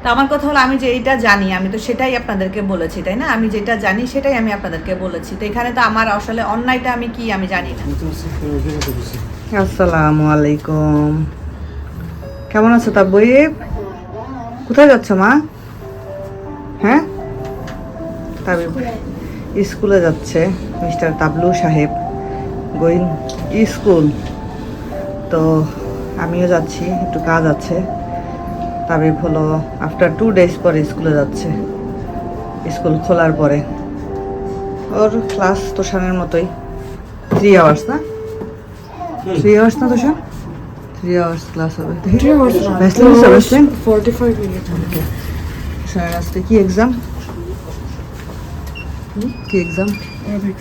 তো আমার কথা হলো আমি যে এইটা জানি আমি তো সেটাই আপনাদেরকে বলেছি, তাই না? আমি যেটা জানি সেটাই আমি আপনাদেরকে বলেছি। তো এখানে তো আমার আসলে অন্যায়টা আমি কি আমি জানি না। আসসালামু আলাইকুম, কেমন আছো তাব্বুইব? কোথায় যাচ্ছ মা? হ্যাঁ, তাবিব স্কুলে যাচ্ছে, মিস্টার তাবলু সাহেব গোয়িং স্কুল। তো আমিও যাচ্ছি, একটু কাজ আছে। তাবিব হলো আফটার 2 days পরে স্কুলে যাচ্ছে, স্কুল খোলার পরে। ওর ক্লাস তোষানের মতোই 3 hours না? 3 hours না তোষান? 3 hours ক্লাস হবে। 3 hours না, Vaseline 2 is a hours, Vaseline? 45 minutes. তোষানের আজকে কি এক্সাম? কি এক্সাম? Arabic.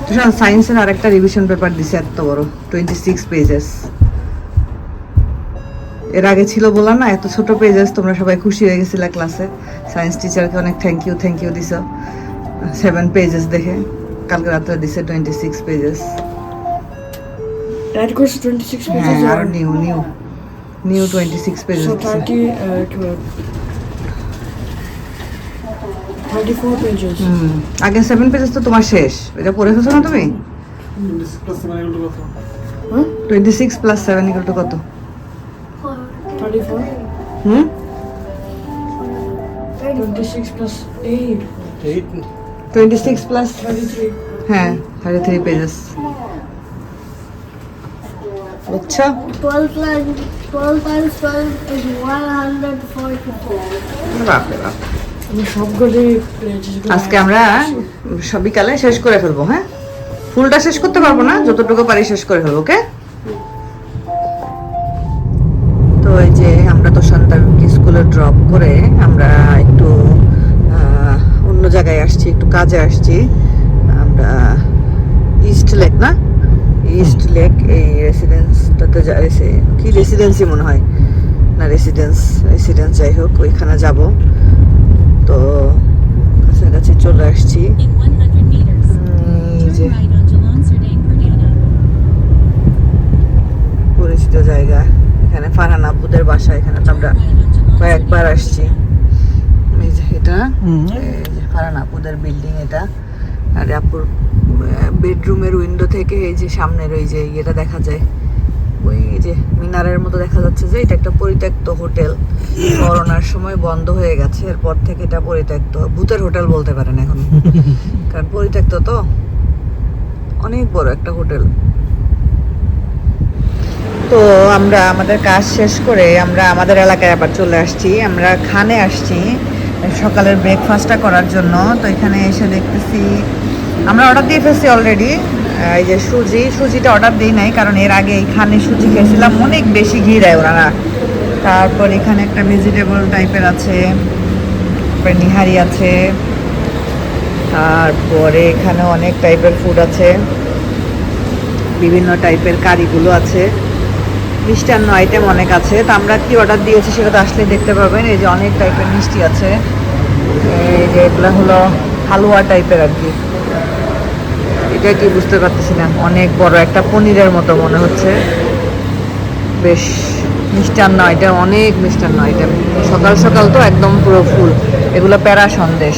তোষান সায়েন্সের আরেকটা রিভিশন পেপার দিছে এত বড়, 26 pages। এর আগে ছিল বলা না এত ছোট পেজেস, তোমরা সবাই খুশি হয়ে গেছিলা ক্লাসে। সায়েন্স টিচারকে অনেক থ্যাংক ইউ দিছো 7 pages দেখে। কালকে রাত্রে দিছে 26 pages। That goes to 26 হ্যাঁ, pages আর or নিউ 26 pages so দিছে। 34 pages. আগে 7 pages তো তোমার শেষ, এটা পড়ে ফেলছো না তুমি? 26 plus 7 equal to কত? 34. হুম 26 plus 8. 26 plus 33. হ্যাঁ 33 pages। বুঝছো? 12 times 12 is 144. বাপরে বাপ। আমি সবগুলি pages আজকে আমরা সব বিকালে শেষ করে ফেলবো। হ্যাঁ, ফুলটা শেষ করতে পারবো না, যতটুকু পারি শেষ করে ফেলবো। ওকে, তো এই যে আমরা তো সন্তানকে স্কুলে ড্রপ করে আমরা একটু অন্য জায়গায় আসছি, একটু কাজে আসছি। আমরা ইস্ট লেক না, ইস্ট লেক এই রেসিডেন্সটাতে কি রেসিডেন্সি মনে হয় না, রেসিডেন্স যাই হোক, ওইখানে যাব। তো কাছাকাছি চলে আসছি। In 100 meters, এই যে turn right onto Lonserdane Perdana. পরিচিত জায়গা, এখানে ফারহান আপুদের বাসা, এখানে তো আমরা কয়েকবার আসছি। এই যে এটা এই যে ফারহান আপুদের বিল্ডিং এটা। আর আপুর বেডরুমের উইন্ডো থেকে এই যে সামনের ওই যে ইয়েটা দেখা যায়, ওই যে মিনারের মতো দেখা যাচ্ছে যে এটা একটা পরিত্যক্ত হোটেল। করোনার সময় বন্ধ হয়ে গেছে, এরপর থেকে এটা পরিত্যক্ত, ভূতের হোটেল বলতে পারেন এখন, কারণ পরিত্যক্ত তো। অনেক বড় একটা হোটেল। তো আমরা আমাদের কাজ শেষ করে আমরা আমাদের এলাকায় আবার চলে আসছি। আমরা খানে আসছি সকালের ব্রেকফাস্টটা করার জন্য। তো এখানে এসে দেখতেছি আমরা অর্ডার দিয়ে ফেলছি অলরেডি। এই যে সুজিটা অর্ডার দিই নাই, কারণ এর আগে এইখানে সুজি খেয়েছিলাম, অনেক বেশি ঘি দেয় ওনারা। তারপর এখানে একটা ভেজিটেবল টাইপের আছে, তারপরে নিহারি আছে, তারপরে এখানে অনেক টাইপের ফুড আছে, বিভিন্ন টাইপের কারিগুলো আছে, মিষ্টান্ন আইটেম অনেক আছে। তো আমরা কি অর্ডার দিয়েছি সেটা তো আসলে দেখতে পাবেন। এই যে অনেক টাইপের মিষ্টি আছে, এই যে এগুলো হলো হালুয়া টাইপের আর কি। এটা কি বুঝতে পারতেছি না, অনেক বড় একটা পনিরের মতো মনে হচ্ছে। বেশ মিষ্টান্ন আইটেম, অনেক মিষ্টান্ন আইটেম। সকাল সকাল তো একদম পুরো ফুল। এগুলো প্যারা সন্দেশ,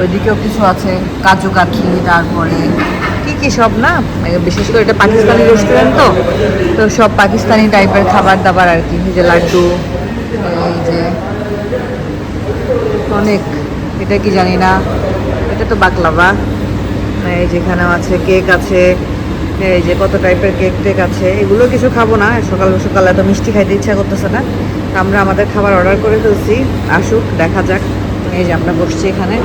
ওইদিকেও কিছু আছে, কাজু কাঠি, তারপরে কি সব না, বিশেষ করে এটা পাকিস্তানি রেস্টুরেন্ট তো, তো সব পাকিস্তানি টাইপের খাবার দাবার আর কি। এই যে লাড্ডু, এই যে অনেক, এটা কি জানি না, এটা তো বাকলাভা। এই যেখানেও আছে কেক আছে, এই যে কত টাইপের কেক টেক আছে। এগুলো কিছু খাবো না, সকাল সকাল এত মিষ্টি খাইতে ইচ্ছা করতেছে না। আমরা আমাদের খাবার অর্ডার করে ফেলছি, আসুক দেখা যাক। এই যে আমরা বসছি এখানে,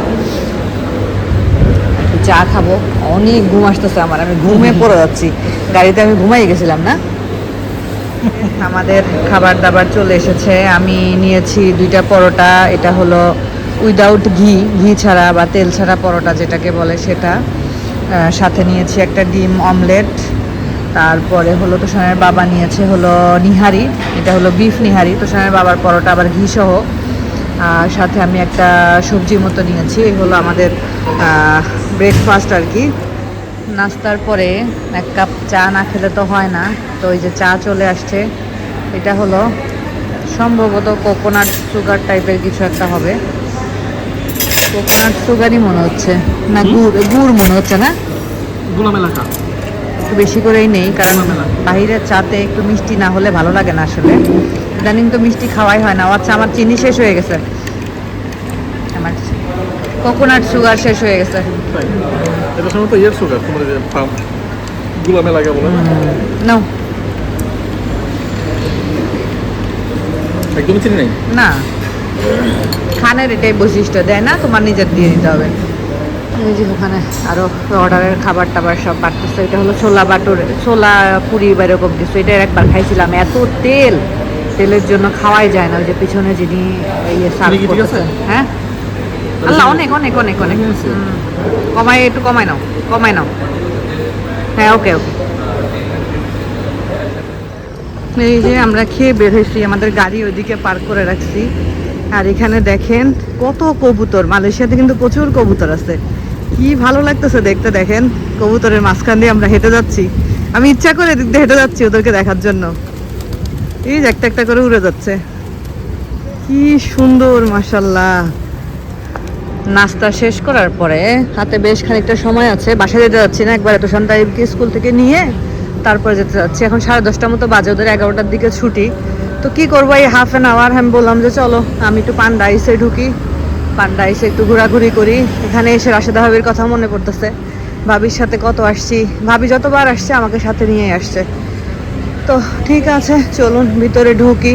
চা খাবো। অনেক ঘুম আসতেছে আমার, আমি ঘুমে পড়ে যাচ্ছি, গাড়িতে আমি ঘুমাই গেছিলাম না। আমাদের খাবার দাবার চলে এসেছে। আমি নিয়েছি 2টা পরোটা, এটা হলো উইদাউট ঘি ছাড়া বা তেল ছাড়া পরোটা যেটাকে বলে সেটা। সাথে নিয়েছি একটা ডিম অমলেট। তারপরে হলো তোষানের বাবা নিয়েছে হলো নিহারি, এটা হলো বিফ নিহারি। তোষানের বাবার পরোটা আবার ঘি সহ। আর সাথে আমি একটা সবজির মতো নিয়েছি। এই হলো আমাদের ব্রেকফাস্ট আর কি। নাস্তার পরে 1 কাপ চা না খেলে তো হয় না, তো ওই যে চা চলে আসছে। এটা হলো সম্ভবত কোকোনাট সুগার টাইপের কিছু একটা হবে। কোকোনাট সুগারই মনে হচ্ছে, না গুড় গুড় মনে হচ্ছে না? গোলাম এলাকা। একটু বেশি করেই নেই, কারণ বাইরের চাতে একটু মিষ্টি না হলে ভালো লাগে না আসলে। ইদানিং তো মিষ্টি খাওয়াই হয় না। আচ্ছা, আমার চিনি শেষ হয়ে গেছে, আমার কোকোনাট সুগার শেষ হয়ে গেছে। তাই এটা সম্ভবত ইয়ের সুগার, তোমার যে পাম গোলাম এলাকা বলে না, নাও। একদমই চিনি নেই। না, খানের এটাই বৈশিষ্ট্য, দেয় না, তোমার নিজের দিয়ে নিতে হবে। এই যে ওখানে আরো অর্ডারের খাবার টাবার সব বাড়তেছে। এটা হলো ছোলা বাটুর, ছোলা পুরি বা এরকম কিছু। এটা একবার খাইছিলাম, এত তেল, তেলের জন্য খাওয়াই যায় না। ওই যে পিছনে যিনি ইয়ে সার্ভ চিনি কি ঠিক করতেছে, আছে? হ্যাঁ আল্লাহ, অনেক অনেক অনেক অনেক। কমাই, একটু কমাই নাও, কমাই নাও। হ্যাঁ, ওকে ওকে। এই যে আমরা খেয়ে বের হয়েছি, আমাদের গাড়ি ওইদিকে পার্ক করে রাখছি। আর এখানে দেখেন কত কবুতর। মালয়েশিয়াতে কিন্তু প্রচুর কবুতর আছে, কি ভালো লাগতেছে দেখতে। দেখেন কবুতরের মাঝখান দিয়ে আমরা হেঁটে যাচ্ছি। আমি ইচ্ছা করে এদিক দিয়ে হেঁটে যাচ্ছি ওদেরকে দেখার জন্য। এই যে একটা একটা করে উড়ে যাচ্ছে, কি সুন্দর মাশাল্লাহ। নাস্তা শেষ করার পরে হাতে বেশ খানিকটা সময় আছে, বাসায় যেতে যাচ্ছি না, একবার তোষান তাইবকে স্কুল থেকে নিয়ে তারপরে যেতে যাচ্ছি। এখন 10:30 মতো বাজে, ওদের 11টার দিকে ছুটি। তো কি করবো, এই হাফ অ্যান আওয়ার আমি বললাম যে চলো আমি একটু পান্ডা আইসে ঢুকি, পান্ডা আইসে একটু ঘোরাঘুরি করি। এখানে এসে রাশেদা ভাবির কথা মনে পড়তেছে, ভাবির সাথে কত আসছি, ভাবি যতবার আসছে আমাকে সাথে নিয়ে আসছে। তো ঠিক আছে, চলুন ভিতরে ঢুকি।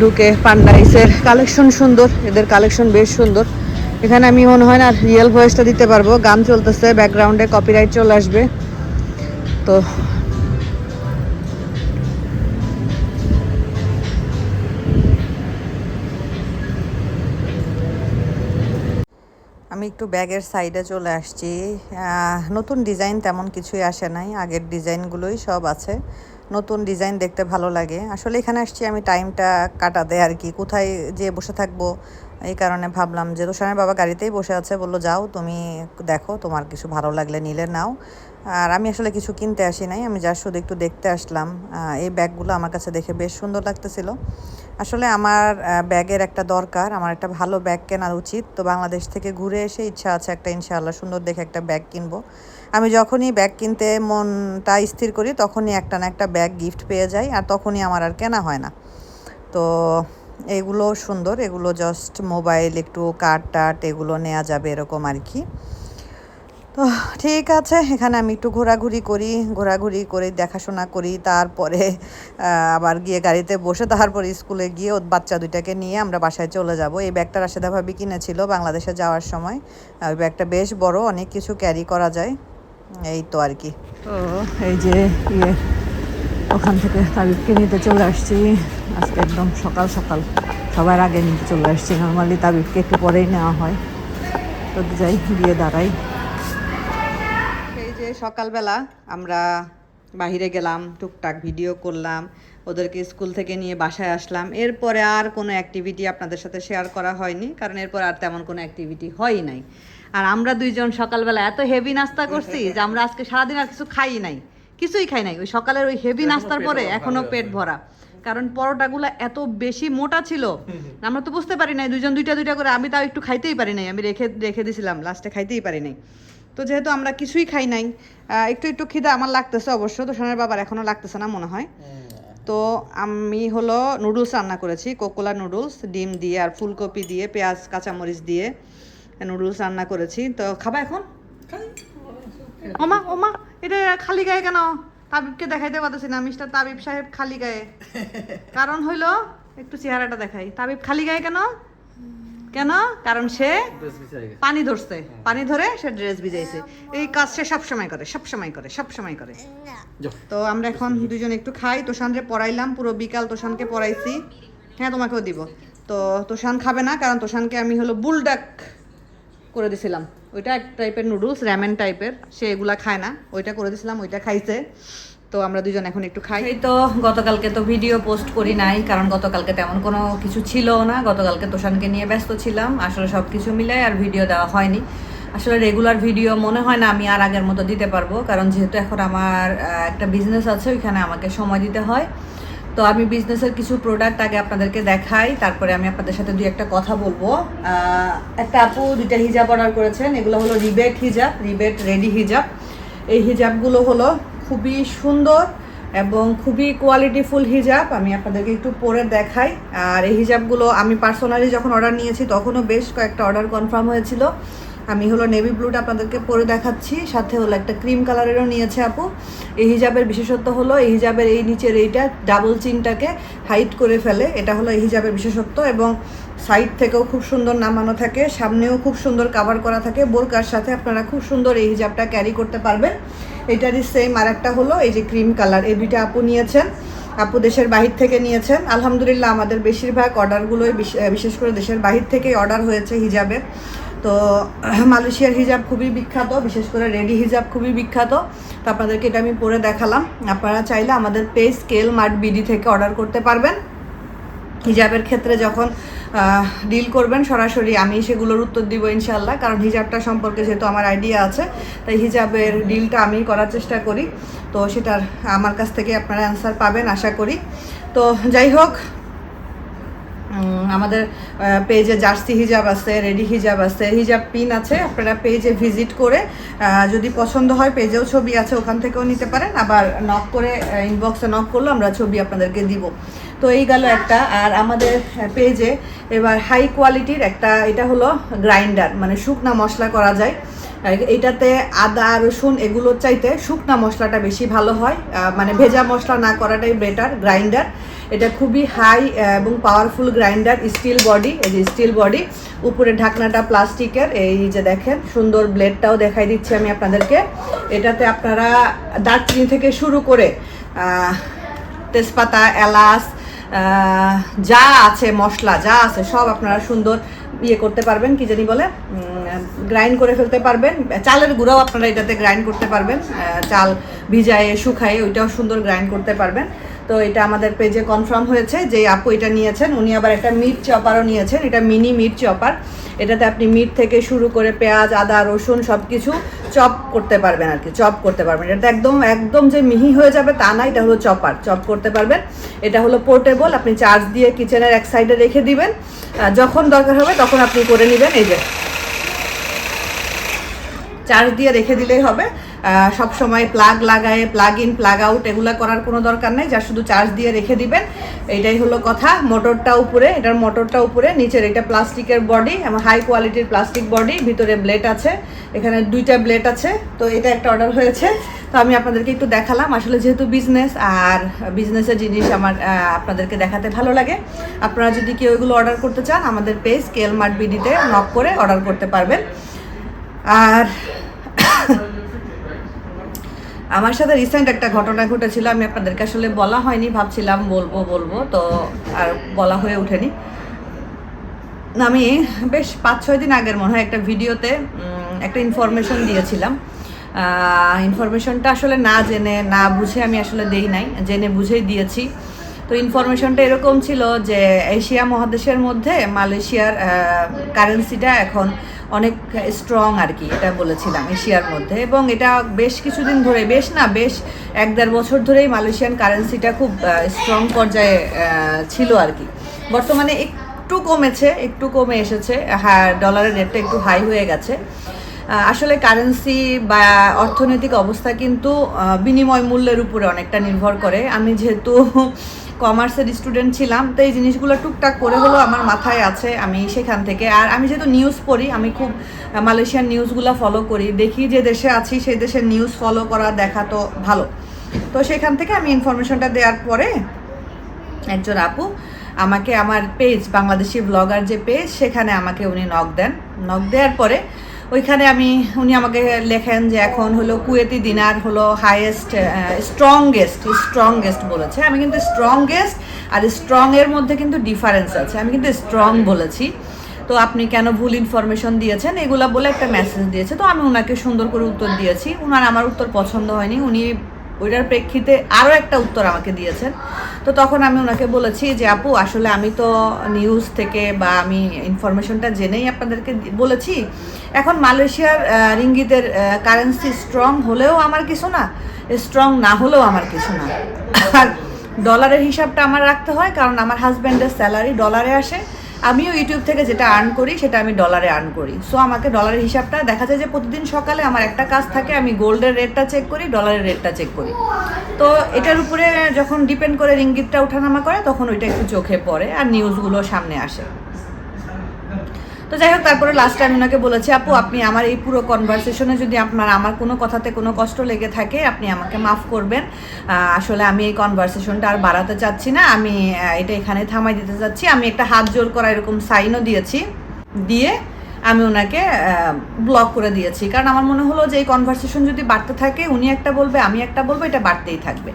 ঢুকে পান্ডা আইসের কালেকশন সুন্দর, এদের কালেকশন বেশ সুন্দর। এখানে আমি মনে হয় না রিয়েল ভয়েসটা দিতে পারবো, গান চলতেছে ব্যাকগ্রাউন্ডে, কপিরাইট চলে আসবে। তো আমি একটু ব্যাগের সাইডে চলে আসছি। নতুন ডিজাইন তেমন কিছুই আসে নাই, আগের ডিজাইনগুলোই সব আছে। নতুন ডিজাইন দেখতে ভালো লাগে। আসলে এখানে আসছি আমি টাইমটা কাটাতে আর কি, কোথায় যে বসে থাকবো, এই কারণে ভাবলাম যে তোষানের বাবা গাড়িতেই বসে আছে, বললো যাও তুমি দেখো, তোমার কিছু ভালো লাগলে নিলে নাও। আর আমি আসলে কিছু কিনতে আসি নাই, আমি যা শুধু একটু দেখতে আসলাম। এই ব্যাগগুলো আমার কাছে দেখে বেশ সুন্দর লাগতেছিল। আসলে আমার ব্যাগের একটা দরকার, আমার একটা ভালো ব্যাগ কেনা উচিত। তো বাংলাদেশ থেকে ঘুরে এসে ইচ্ছা আছে একটা ইনশাআল্লাহ সুন্দর দেখে একটা ব্যাগ কিনবো। আমি যখনই ব্যাগ কিনতে মনটা স্থির করি তখনই একটা না একটা ব্যাগ গিফট পেয়ে যাই, আর তখনই আমার আর কেনা হয় না। তো এগুলো সুন্দর, এগুলো জাস্ট মোবাইল, একটু কার্ড টার্ট এগুলো নেওয়া যাবে এরকম আর কি। তো ঠিক আছে, এখানে আমি একটু ঘোরাঘুরি করি, ঘোরাঘুরি করে দেখাশোনা করি, তারপরে আবার গিয়ে গাড়িতে বসে তারপরে স্কুলে গিয়ে ওর বাচ্চা দুইটাকে নিয়ে আমরা বাসায় চলে যাব। এই ব্যাগটা রাশেদা ভাবি কিনেছিল বাংলাদেশে যাওয়ার সময়। ওই ব্যাগটা বেশ বড়, অনেক কিছু ক্যারি করা যায়, এই তো আর কি। তো এই যে ওখান থেকে তাবিবকে নিতে চলে আসছি আজকে, একদম সকাল সকাল সবার আগে নিতে চলে আসছি। নর্মালি তাবিবকে একটু পরেই নেওয়া হয়। তো যাই, গিয়ে দাঁড়াই। এই যে সকালবেলা আমরা বাহিরে গেলাম, টুকটাক ভিডিও করলাম, ওদেরকে স্কুল থেকে নিয়ে বাসায় আসলাম। এরপরে আর কোনো অ্যাক্টিভিটি আপনাদের সাথে শেয়ার করা হয়নি, কারণ এরপর আর তেমন কোনো অ্যাক্টিভিটি হয়ই নাই। আর আমরা দুইজন সকালবেলা এত হেভি নাস্তা করছি যে আমরা আজকে সারাদিন আর কিছু খাই নাই, কিছুই খাই নাই। ওই সকালের ওই হেভি নাস্তার পরে এখনো পেট ভরা, কারণ পরোটাগুলো এত বেশি মোটা ছিল, আমরা তো বুঝতে পারি নাই, দুইজন দুইটা দুইটা করে। আমি তাও একটু খাইতেই পারি নাই, আমি রেখে দিছিলাম, লাস্টে খাইতেই পারি নাই। তো যেহেতু আমরা কিছুই খাই নাই, একটু একটু খিদা আমার লাগতেছে অবশ্য, তো সোনার বাবার এখনও লাগতেছে না মনে হয়। তো আমি হলো নুডলস রান্না করেছি, কোকোলা নুডলস, ডিম দিয়ে আর ফুলকপি দিয়ে পেঁয়াজ কাঁচামরিচ দিয়ে নুডলস রান্না করেছি। তো খাবা এখন? ওমা ওমা, এটা খালি গায়ে কেন? তাবিবকে দেখাইতে পারতেছি না, মিস্টার তাবিব সাহেব খালি গায়ে। কারণ হইলো, একটু চেহারাটা দেখাই। তাবিব খালি গায়ে কেন? কেন? কারণ সে পানি ধরছে, পানি ধরে সে ড্রেস ভিজাইছে। এই কাজ সে সবসময় করে, সবসময় করে, সবসময় করে। তো আমরা এখন দুজন একটু খাই। তোষানরে পড়াইলাম, পুরো বিকাল তোষানকে পড়াইছি। হ্যাঁ, তোমাকেও দিব। তো তোষান খাবে না, কারণ তোষানকে আমি হলো বুলডাক করে দিছিলাম, ওইটা এক টাইপের নুডলস, র্যামেন টাইপের, সে এগুলা খায় না, ওইটা করে দিছিলাম, ওইটা খাইছে। তো আমরা দুজন এখন একটু খাই। এই তো গতকালকে তো ভিডিও পোস্ট করি নাই, কারণ গতকালকে তেমন কোনো কিছু ছিল না, গতকালকে তোষানকে নিয়ে ব্যস্ত ছিলাম। আসলে সব কিছু মিলাই আর ভিডিও দেওয়া হয়নি। আসলে রেগুলার ভিডিও মনে হয় না আমি আর আগের মতো দিতে পারবো, কারণ যেহেতু এখন আমার একটা বিজনেস আছে, ওইখানে আমাকে সময় দিতে হয়। তো আমি বিজনেসের কিছু প্রোডাক্ট আগে আপনাদেরকে দেখাই, তারপরে আমি আপনাদের সাথে দুই একটা কথা বলবো। একটা আপু 2টা হিজাব অর্ডার করেছেন, এগুলো হলো রিবেট হিজাব, রিবেট রেডি হিজাব। এই হিজাবগুলো হলো খুবই সুন্দর এবং খুবই কোয়ালিটিফুল হিজাব। আমি আপনাদেরকে একটু পরে দেখাই। আর এই হিজাবগুলো আমি পার্সোনালি যখন অর্ডার নিয়েছি তখনও বেশ কয়েকটা অর্ডার কনফার্ম হয়েছিল। আমি হলো নেভি ব্লুটা আপনাদেরকে পরে দেখাচ্ছি, সাথে হলো একটা ক্রিম কালারেরও নিয়েছে আপু। এই হিজাবের বিশেষত্ব হলো এই হিজাবের এই নিচের এইটা ডাবল চিনটাকে হাইট করে ফেলে, এটা হলো এই হিজাবের বিশেষত্ব। এবং সাইড থেকেও খুব সুন্দর নামানো থাকে, সামনেও খুব সুন্দর কাভার করা থাকে। বোরকার সাথে আপনারা খুব সুন্দর এই হিজাবটা ক্যারি করতে পারবেন। এটারই সেম আর একটা হলো এই যে ক্রিম কালার, এই দুইটা আপু নিয়েছেন। আপু দেশের বাহির থেকে নিয়েছেন। আলহামদুলিল্লাহ আমাদের বেশিরভাগ অর্ডারগুলোই বিশেষ করে দেশের বাহির থেকেই অর্ডার হয়েছে হিজাবের। তো মালয়েশিয়ার হিজাব খুবই বিখ্যাত, বিশেষ করে রেডি হিজাব খুবই বিখ্যাত। তো আপনাদেরকে এটা আমি পরে দেখালাম। আপনারা চাইলে আমাদের পেজ স্কেল মার্ট বিডি থেকে অর্ডার করতে পারবেন। হিজাবের ক্ষেত্রে যখন ডিল করবেন সরাসরি আমি সেগুলোর উত্তর দিব ইনশাল্লাহ, কারণ হিজাবটা সম্পর্কে যেহেতু আমার আইডিয়া আছে, তাই হিজাবের ডিলটা আমি করার চেষ্টা করি। তো সেটার আমার কাছ থেকে আপনারা অ্যান্সার পাবেন আশা করি। তো যাই হোক, আমাদের পেজে জার্সি হিজাব আছে, রেডি হিজাব আছে, হিজাব পিন আছে। আপনারা পেজে ভিজিট করে যদি পছন্দ হয়, পেজেও ছবি আছে, ওখান থেকেও নিতে পারেন। আবার নক করে ইনবক্সে নক করলে আমরা ছবি আপনাদেরকে দিব। তো এই গেল একটা। আর আমাদের পেজে এবার হাই কোয়ালিটির একটা, এটা হলো গ্রাইন্ডার, মানে শুকনা মশলা করা যায়। এইটাতে আদা রসুন এগুলোর চাইতে শুকনা মশলাটা বেশি ভালো হয়, মানে ভেজা মশলা না করাটাই বেটার। গ্রাইন্ডার এটা খুবই হাই এবং পাওয়ারফুল গ্রাইন্ডার, স্টিল বডি, এই যে স্টিল বডি, উপরে ঢাকনাটা প্লাস্টিকের। এই যে দেখেন সুন্দর ব্লেডটাও দেখাই দিচ্ছি আমি আপনাদেরকে। এটাতে আপনারা দারচিনি থেকে শুরু করে তেজপাতা, এলাচ, যা আছে মশলা যা আছে সব আপনারা সুন্দর করতে পারবেন, কি জানি বলে, গ্রাইন্ড করে ফেলতে পারবেন। চালের গুঁড়াও আপনারা এটাতে গ্রাইন্ড করতে পারবেন, চাল ভিজায়ে শুকায়ে ওইটাও সুন্দর গ্রাইন্ড করতে পারবেন। তো এটা আমাদের পেজে কনফার্ম হয়েছে যে আপু এটা নিয়েছেন। উনি আবার একটা মিট চপারও নিয়েছেন, এটা মিনি মিট চপার। এটাতে আপনি মিট থেকে শুরু করে পেঁয়াজ, আদা, রসুন সব কিছু চপ করতে পারবেন আর কি, চপ করতে পারবেন। এটা একদম একদম যে মিহি হয়ে যাবে তা না, এটা হলো চপার, চপ করতে পারবেন। এটা হলো পোর্টেবল, আপনি চার্জ দিয়ে কিচেনের এক সাইডে রেখে দিবেন, যখন দরকার হবে তখন আপনি করে নেবেন। এই যে চার্জ দিয়ে রেখে দিলেই হবে, সব সময় প্লাগ লাগায়ে প্লাগ ইন প্লাগ আউট এগুলো করার কোনো দরকার নেই, যা শুধু চার্জ দিয়ে রেখে দিবেন। এইটাই হলো কথা। মোটরটা উপরে, এটার মোটরটা উপরে, নিচের এটা প্লাস্টিকের বডি এবং হাই কোয়ালিটির প্লাস্টিক বডি, ভিতরে ব্লেড আছে, এখানে 2টা ব্লেড আছে। তো এটা একটা অর্ডার হয়েছে, তো আমি আপনাদেরকে একটু দেখালাম। আসলে যেহেতু বিজনেস আর বিজনেসের জিনিস আমার আপনাদেরকে দেখাতে ভালো লাগে। আপনারা যদি কেউ এগুলো অর্ডার করতে চান, আমাদের পেজ স্কেল মার্ট বিডিতে নক করে অর্ডার করতে পারবেন। আর আমার সাথে রিসেন্ট একটা ঘটনা ঘটেছিল, আমি আপনাদেরকে আসলে বলা হয়নি, ভাবছিলাম বলবো তো আর বলা হয়ে ওঠেনি। আমি বেশ 5-6 দিন আগের মনে হয় একটা ভিডিওতে একটা ইনফরমেশন দিয়েছিলাম। ইনফরমেশনটা আসলে না জেনে না বুঝে আমি আসলে দেই নাই, জেনে বুঝেই দিয়েছি। তো ইনফরমেশনটা এরকম ছিল যে এশিয়া মহাদেশের মধ্যে মালয়েশিয়ার কারেন্সিটা এখন অনেক স্ট্রং আর কি, এটা বলেছিলাম এশিয়ার মধ্যে। এবং এটা বেশ কিছুদিন ধরে, বেশ 1-1.5 বছর ধরেই মালয়েশিয়ান কারেন্সিটা খুব স্ট্রং পর্যায়ে ছিল আর কি। বর্তমানে একটু কমেছে, একটু কমে এসেছে, হ্যাঁ ডলারের রেটটা একটু হাই হয়ে গেছে। আসলে কারেন্সি বা অর্থনৈতিক অবস্থা কিন্তু বিনিময় মূল্যের উপরে অনেকটা নির্ভর করে। আমি যেহেতু কমার্সের স্টুডেন্ট ছিলাম, তো এই জিনিসগুলো টুকটাক করে হলেও আমার মাথায় আছে, আমি সেখান থেকে। আর আমি যেহেতু নিউজ পড়ি, আমি খুব মালয়েশিয়ান নিউজগুলো ফলো করি, দেখি যে দেশে আছি সেই দেশের নিউজ ফলো করা দেখা তো ভালো। তো সেখান থেকে আমি ইনফরমেশনটা দেওয়ার পরে একজন আপু আমাকে আমার পেজ, বাংলাদেশি ব্লগার যে পেজ, সেখানে আমাকে উনি নক দেন। নক দেওয়ার পরে ওইখানে উনি আমাকে লেখেন যে এখন হলো কুয়েতি দিনার হলো হাইয়েস্ট, স্ট্রংগেস্ট বলেছে। আমি কিন্তু স্ট্রংগেস্ট আর স্ট্রংয়ের মধ্যে কিন্তু ডিফারেন্স আছে, আমি কিন্তু স্ট্রং বলেছি। তো আপনি কেন ভুল ইনফরমেশন দিয়েছেন এগুলা বলে একটা মেসেজ দিয়েছে। তো আমি ওনাকে সুন্দর করে উত্তর দিয়েছি। ওনার আমার উত্তর পছন্দ হয়নি, উনি ওইটার প্রেক্ষিতে আরও একটা উত্তর আমাকে দিয়েছেন। তো তখন আমি ওনাকে বলেছি যে আপু আসলে আমি তো নিউজ থেকে বা আমি ইনফরমেশনটা জেনেই আপনাদেরকে বলেছি। এখন মালয়েশিয়ার রিঙ্গিতের কারেন্সি স্ট্রং হলেও আমার কিছু না, স্ট্রং না হলেও আমার কিছু না। আর ডলারের হিসাবটা আমার রাখতে হয়, কারণ আমার হাজব্যান্ডের স্যালারি ডলারে আসে, আমিও ইউটিউব থেকে যেটা আর্ন করি সেটা আমি ডলারে আর্ন করি। সো আমাকে ডলারের হিসাবটা দেখা যায় যে প্রতিদিন সকালে আমার একটা কাজ থাকে, আমি গোল্ডের রেটটা চেক করি, ডলারের রেটটা চেক করি। তো এটার উপরে যখন ডিপেন্ড করে রিঙ্গিতটা ওঠানামা করে তখন ওইটা একটু চোখে পড়ে আর নিউজগুলো সামনে আসে। তো যাই হোক, তারপরে লাস্টে আমি ওনাকে বলেছি, আপু আপনি আমার এই পুরো কনভারসেশনে যদি আমার কোনো কথাতে কোনো কষ্ট লেগে থাকে আপনি আমাকে মাফ করবেন। আসলে আমি এই কনভারসেশনটা আর বাড়াতে চাচ্ছি না, আমি এটা এখানে থামাই দিতে চাচ্ছি। আমি একটা হাত জোর করা এরকম সাইনও দিয়েছি, দিয়ে আমি ওনাকে ব্লক করে দিয়েছি। কারণ আমার মনে হলো যে এই কনভারসেশন যদি বাড়তে থাকে, উনি একটা বলবে আমি একটা বলবো, এটা বাড়তেই থাকবে।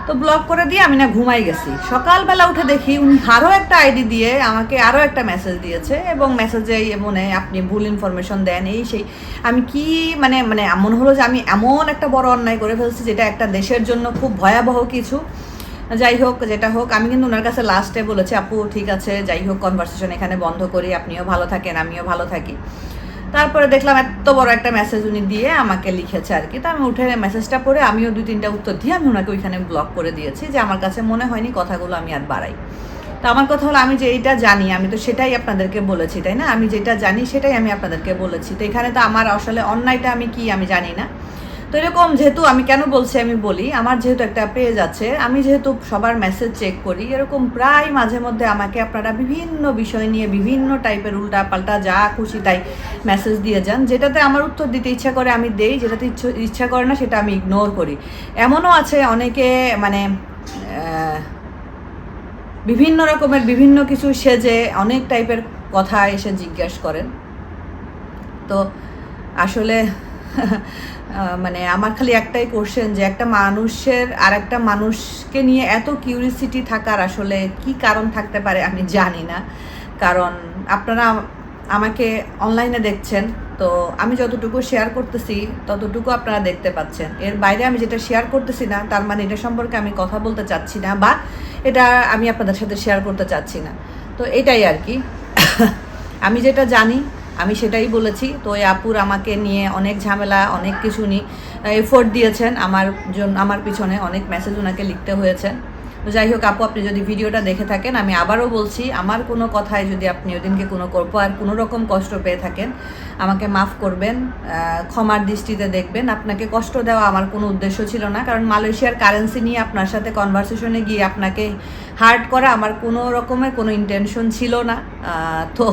তো ব্লক করে দিয়ে আমি না ঘুমাই গেছি। সকালবেলা উঠে দেখি উনি আরও একটা আইডি দিয়ে আমাকে আরও একটা মেসেজ দিয়েছে, এবং মেসেজে মনে আপনি ভুল ইনফরমেশন দেন এই সেই। আমি কি মানে মনে হলো যে আমি এমন একটা বড় অন্যায় করে ফেলছি যেটা একটা দেশের জন্য খুব ভয়াবহ কিছু। যাই হোক, যেটা হোক, আমি কিন্তু ওনার কাছে লাস্টে বলেছি, আপু ঠিক আছে যাই হোক কনভারসেশন এখানে বন্ধ করি, আপনিও ভালো থাকেন আমিও ভালো থাকি। তারপরে দেখলাম এত বড় একটা মেসেজ উনি দিয়ে আমাকে লিখেছে আর কি। তো আমি উঠে মেসেজটা পড়ে আমিও 2-3টা উত্তর দিয়ে আমি ওনাকে ওইখানে ব্লক করে দিয়েছি, যে আমার কাছে মনে হয়নি কথাগুলো আমি আর বাড়াই। তো আমার কথা হলো, আমি যেটা জানি আমি তো সেটাই আপনাদেরকে বলেছি, তাই না? আমি যেটা জানি সেটাই আমি আপনাদেরকে বলেছি। তো এখানে তো আমার আসলে অন্যায়টা আমি কি আমি জানি না। তো এরকম যেহেতু আমি কেন বলছি আমি বলি, আমার যেহেতু একটা পেজ আছে, আমি যেহেতু সবার মেসেজ চেক করি, এরকম প্রায় মাঝে মধ্যে আমাকে আপনারা বিভিন্ন বিষয় নিয়ে বিভিন্ন টাইপের উল্টা পাল্টা যা খুশি তাই মেসেজ দিয়ে যান, যেটাতে আমার উত্তর দিতে ইচ্ছা করে আমি দেই, যেটাতে ইচ্ছা করে না সেটা আমি ইগনোর করি। এমনও আছে অনেকে মানে বিভিন্ন রকমের বিভিন্ন কিছু সেজে অনেক টাইপের কথা এসে জিজ্ঞাসা করেন। তো আসলে মানে আমার খালি একটাই কোশ্চেন, যে একটা মানুষের আর একটা মানুষকে নিয়ে এত কিউরিসিটি থাকার আসলে কি কারণ থাকতে পারে আমি জানি না। কারণ আপনারা আমাকে অনলাইনে দেখছেন, তো আমি যতটুকু শেয়ার করতেছি ততটুকু আপনারা দেখতে পাচ্ছেন। এর বাইরে আমি যেটা শেয়ার করতেছি না, তার মানে এটা সম্পর্কে আমি কথা বলতে চাচ্ছি না, বা এটা আমি আপনাদের সাথে শেয়ার করতে চাচ্ছি না। তো এটাই আর কি। আমি যেটা জানি আমি সেটাই বলেছি। তো এই আপুর আমাকে নিয়ে অনেক ঝামেলা, অনেক কিছু নিয়ে এফোর্ট দিয়েছেন আমার জন্য, আমার পিছনে অনেক মেসেজ ওনাকে লিখতে হয়েছে। তো যাই হোক আপু, আপনি যদি ভিডিওটা দেখে থাকেন, আমি আবারও বলছি, আমার কোনো কথায় যদি আপনি ওদিনকে কোনো রকম কষ্ট পেয়ে থাকেন আমাকে মাফ করবেন, ক্ষমার দৃষ্টিতে দেখবেন। আপনাকে কষ্ট দেওয়া আমার কোনো উদ্দেশ্য ছিল না, কারণ মালয়েশিয়ার কারেন্সি নিয়ে আপনার সাথে কনভারসেশনে গিয়ে আপনাকে হার্ট করা আমার কোনো রকমের কোনো ইন্টেনশন ছিল না। তো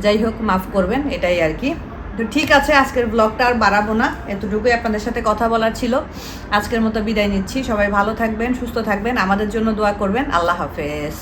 যাই হোক মাফ করবেন, এটাই আর কি। তো ঠিক আছে, আজকের ব্লগটা আর বাড়াবো না, এতটুকুই আপনাদের সাথে কথা বলার ছিল। আজকের মতো বিদায় নিচ্ছি। সবাই ভালো থাকবেন, সুস্থ থাকবেন, আমাদের জন্য দোয়া করবেন। আল্লাহ হাফেজ।